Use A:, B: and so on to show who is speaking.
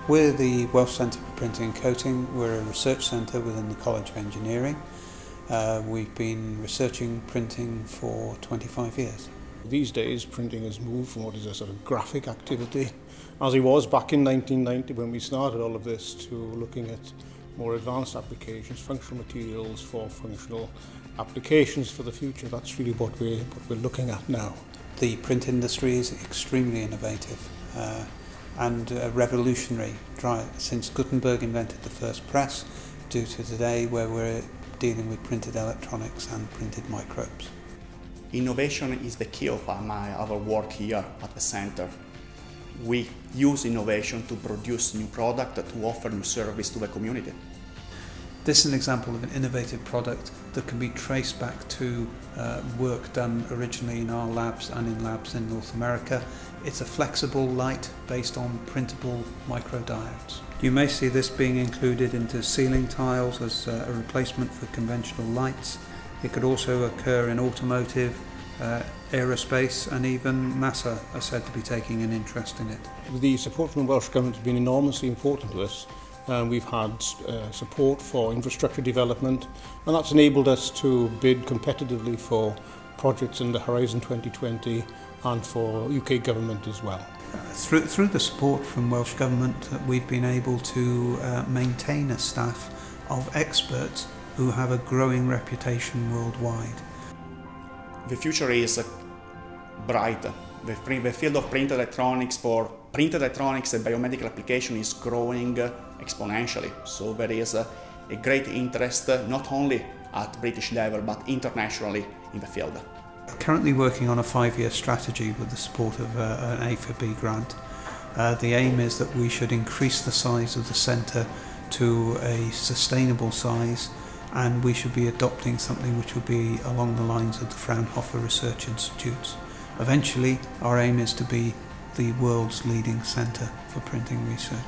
A: We're the Welsh Centre for Printing and Coating. We're a research centre within the College of Engineering. We've been researching printing for 25 years.
B: These days, printing has moved from what is a sort of graphic activity, as it was back in 1990 when we started all of this, to looking at more advanced applications, functional materials for functional applications for the future. That's really what we're looking at now.
A: The print industry is extremely innovative and revolutionary since Gutenberg invented the first press to today, where we're dealing with printed electronics and printed microbes.
C: Innovation is the key of our work here at the centre. We use innovation to produce new products, to offer new service to the community.
A: This is an example of an innovative product that can be traced back to work done originally in our labs and in labs in North America. It's a flexible light based on printable microdiodes. You may see this being included into ceiling tiles as a replacement for conventional lights. It could also occur in automotive, aerospace, and even NASA are said to be taking an interest in it.
B: The support from the Welsh Government has been enormously important to us. We've had support for infrastructure development, and that's enabled us to bid competitively for projects in the Horizon 2020 and for UK government as well.
A: Through the support from Welsh Government, we've been able to maintain a staff of experts who have a growing reputation worldwide.
C: The future is bright. The field of printed electronics for printed electronics and biomedical application is growing exponentially. So there is a great interest not only at British level but internationally in the field.
A: Currently working on a 5-year strategy with the support of an A4B grant. The aim is that we should increase the size of the centre to a sustainable size, and we should be adopting something which will be along the lines of the Fraunhofer Research Institutes. Eventually, our aim is to be the world's leading centre for printing research.